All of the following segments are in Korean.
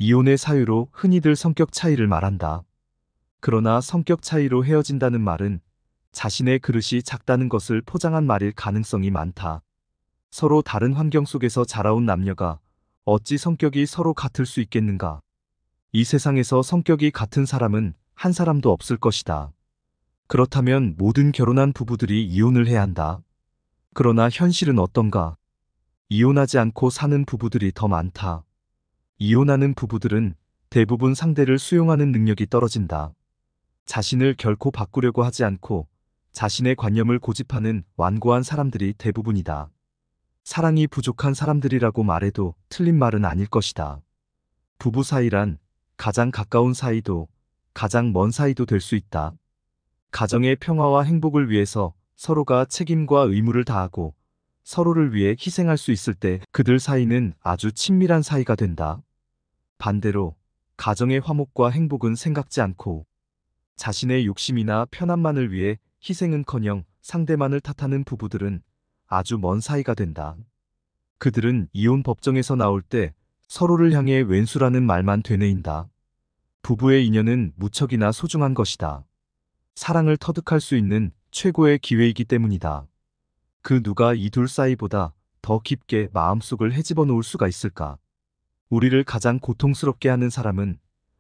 이혼의 사유로 흔히들 성격 차이를 말한다. 그러나 성격 차이로 헤어진다는 말은 자신의 그릇이 작다는 것을 포장한 말일 가능성이 많다. 서로 다른 환경 속에서 자라온 남녀가 어찌 성격이 서로 같을 수 있겠는가? 이 세상에서 성격이 같은 사람은 한 사람도 없을 것이다. 그렇다면 모든 결혼한 부부들이 이혼을 해야 한다. 그러나 현실은 어떤가? 이혼하지 않고 사는 부부들이 더 많다. 이혼하는 부부들은 대부분 상대를 수용하는 능력이 떨어진다. 자신을 결코 바꾸려고 하지 않고 자신의 관념을 고집하는 완고한 사람들이 대부분이다. 사랑이 부족한 사람들이라고 말해도 틀린 말은 아닐 것이다. 부부 사이란 가장 가까운 사이도 가장 먼 사이도 될 수 있다. 가정의 평화와 행복을 위해서 서로가 책임과 의무를 다하고 서로를 위해 희생할 수 있을 때 그들 사이는 아주 친밀한 사이가 된다. 반대로 가정의 화목과 행복은 생각지 않고 자신의 욕심이나 편함만을 위해 희생은커녕 상대만을 탓하는 부부들은 아주 먼 사이가 된다. 그들은 이혼 법정에서 나올 때 서로를 향해 왼수라는 말만 되뇌인다. 부부의 인연은 무척이나 소중한 것이다. 사랑을 터득할 수 있는 최고의 기회이기 때문이다. 그 누가 이 둘 사이보다 더 깊게 마음속을 헤집어 놓을 수가 있을까? 우리를 가장 고통스럽게 하는 사람은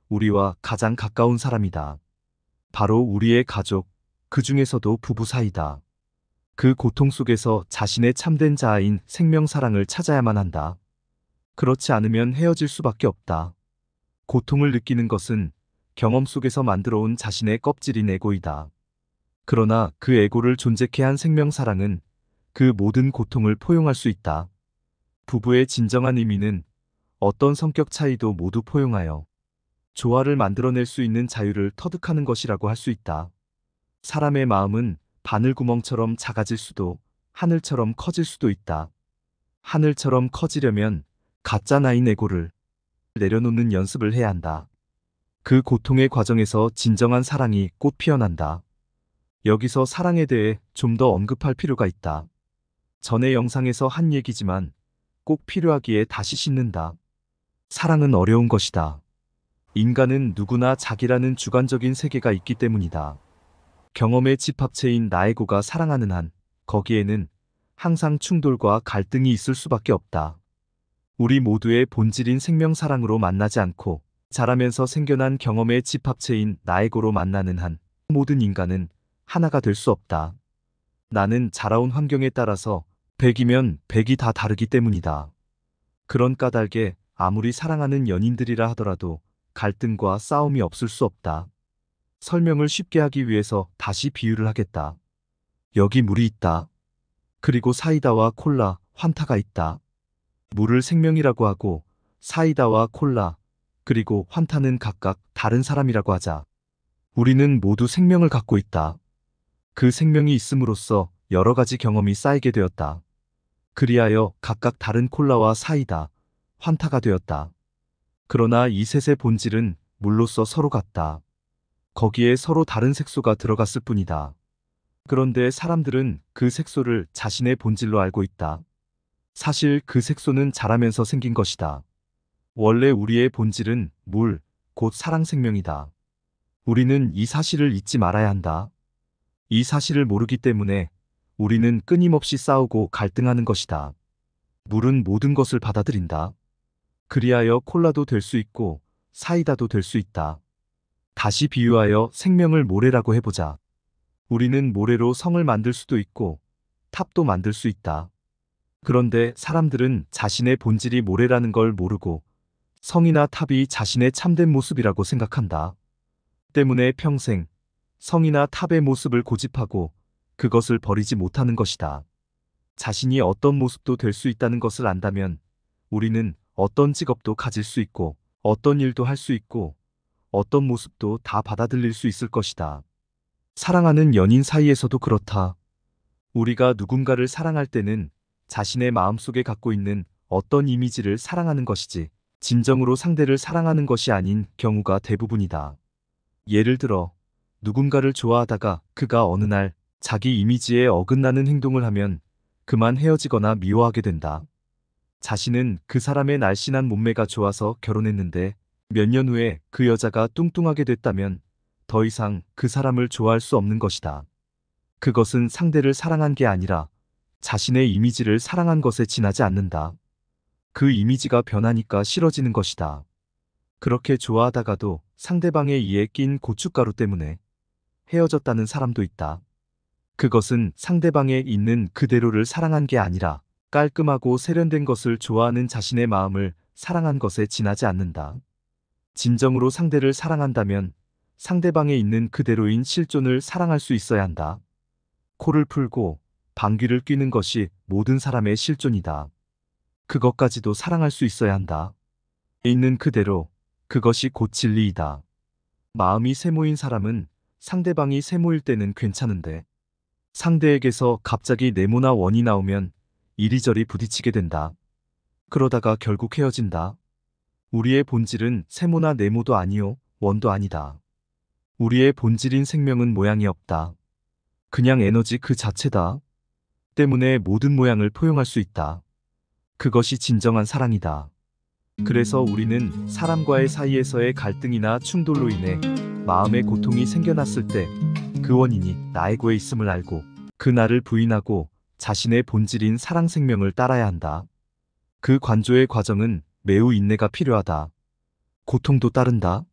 우리와 가장 가까운 사람이다. 바로 우리의 가족, 그 중에서도 부부 사이다. 그 고통 속에서 자신의 참된 자아인 생명사랑을 찾아야만 한다. 그렇지 않으면 헤어질 수밖에 없다. 고통을 느끼는 것은 경험 속에서 만들어온 자신의 껍질인 에고이다. 그러나 그 에고를 존재케 한 생명사랑은 그 모든 고통을 포용할 수 있다. 부부의 진정한 의미는 어떤 성격 차이도 모두 포용하여 조화를 만들어낼 수 있는 자유를 터득하는 것이라고 할 수 있다. 사람의 마음은 바늘구멍처럼 작아질 수도 하늘처럼 커질 수도 있다. 하늘처럼 커지려면 가짜 나인 에고를 내려놓는 연습을 해야 한다. 그 고통의 과정에서 진정한 사랑이 꽃 피어난다. 여기서 사랑에 대해 좀 더 언급할 필요가 있다. 전의 영상에서 한 얘기지만 꼭 필요하기에 다시 씻는다. 사랑은 어려운 것이다. 인간은 누구나 자기라는 주관적인 세계가 있기 때문이다. 경험의 집합체인 나에고가 사랑하는 한, 거기에는 항상 충돌과 갈등이 있을 수밖에 없다. 우리 모두의 본질인 생명사랑으로 만나지 않고 자라면서 생겨난 경험의 집합체인 나에고로 만나는 한, 모든 인간은 하나가 될 수 없다. 나는 자라온 환경에 따라서 100이면 100이 다 다르기 때문이다. 그런 까닭에 아무리 사랑하는 연인들이라 하더라도 갈등과 싸움이 없을 수 없다. 설명을 쉽게 하기 위해서 다시 비유를 하겠다. 여기 물이 있다. 그리고 사이다와 콜라, 환타가 있다. 물을 생명이라고 하고 사이다와 콜라, 그리고 환타는 각각 다른 사람이라고 하자. 우리는 모두 생명을 갖고 있다. 그 생명이 있음으로써 여러 가지 경험이 쌓이게 되었다. 그리하여 각각 다른 콜라와 사이다, 환타가 되었다. 그러나 이 셋의 본질은 물로서 서로 같다. 거기에 서로 다른 색소가 들어갔을 뿐이다. 그런데 사람들은 그 색소를 자신의 본질로 알고 있다. 사실 그 색소는 자라면서 생긴 것이다. 원래 우리의 본질은 물, 곧 사랑 생명이다. 우리는 이 사실을 잊지 말아야 한다. 이 사실을 모르기 때문에 우리는 끊임없이 싸우고 갈등하는 것이다. 물은 모든 것을 받아들인다. 그리하여 콜라도 될 수 있고 사이다도 될 수 있다. 다시 비유하여 생명을 모래라고 해보자. 우리는 모래로 성을 만들 수도 있고 탑도 만들 수 있다. 그런데 사람들은 자신의 본질이 모래라는 걸 모르고 성이나 탑이 자신의 참된 모습이라고 생각한다. 때문에 평생 성이나 탑의 모습을 고집하고 그것을 버리지 못하는 것이다. 자신이 어떤 모습도 될 수 있다는 것을 안다면 우리는 어떤 직업도 가질 수 있고 어떤 일도 할 수 있고 어떤 모습도 다 받아들일 수 있을 것이다. 사랑하는 연인 사이에서도 그렇다. 우리가 누군가를 사랑할 때는 자신의 마음속에 갖고 있는 어떤 이미지를 사랑하는 것이지 진정으로 상대를 사랑하는 것이 아닌 경우가 대부분이다. 예를 들어 누군가를 좋아하다가 그가 어느 날 자기 이미지에 어긋나는 행동을 하면 그만 헤어지거나 미워하게 된다. 자신은 그 사람의 날씬한 몸매가 좋아서 결혼했는데 몇 년 후에 그 여자가 뚱뚱하게 됐다면 더 이상 그 사람을 좋아할 수 없는 것이다. 그것은 상대를 사랑한 게 아니라 자신의 이미지를 사랑한 것에 지나지 않는다. 그 이미지가 변하니까 싫어지는 것이다. 그렇게 좋아하다가도 상대방의 이에 낀 고춧가루 때문에 헤어졌다는 사람도 있다. 그것은 상대방에 있는 그대로를 사랑한 게 아니라 깔끔하고 세련된 것을 좋아하는 자신의 마음을 사랑한 것에 지나지 않는다. 진정으로 상대를 사랑한다면 상대방에 있는 그대로인 실존을 사랑할 수 있어야 한다. 코를 풀고 방귀를 뀌는 것이 모든 사람의 실존이다. 그것까지도 사랑할 수 있어야 한다. 있는 그대로, 그것이 곧 진리이다. 마음이 세모인 사람은 상대방이 세모일 때는 괜찮은데 상대에게서 갑자기 네모나 원이 나오면 이리저리 부딪히게 된다. 그러다가 결국 헤어진다. 우리의 본질은 세모나 네모도 아니요, 원도 아니다. 우리의 본질인 생명은 모양이 없다. 그냥 에너지 그 자체다. 때문에 모든 모양을 포용할 수 있다. 그것이 진정한 사랑이다. 그래서 우리는 사람과의 사이에서의 갈등이나 충돌로 인해 마음의 고통이 생겨났을 때 그 원인이 나에게에 있음을 알고 그 나를 부인하고 자신의 본질인 사랑 생명을 따라야 한다. 그 관조의 과정은 매우 인내가 필요하다. 고통도 따른다.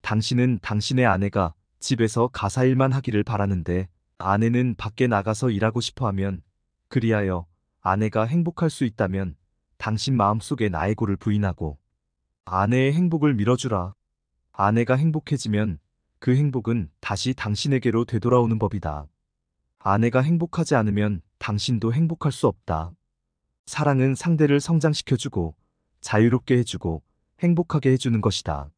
당신은 당신의 아내가 집에서 가사일만 하기를 바라는데 아내는 밖에 나가서 일하고 싶어 하면 그리하여 아내가 행복할 수 있다면 당신 마음속에 나에고를 부인하고 아내의 행복을 밀어주라. 아내가 행복해지면 그 행복은 다시 당신에게로 되돌아오는 법이다. 아내가 행복하지 않으면 당신도 행복할 수 없다. 사랑은 상대를 성장시켜주고 자유롭게 해주고 행복하게 해주는 것이다.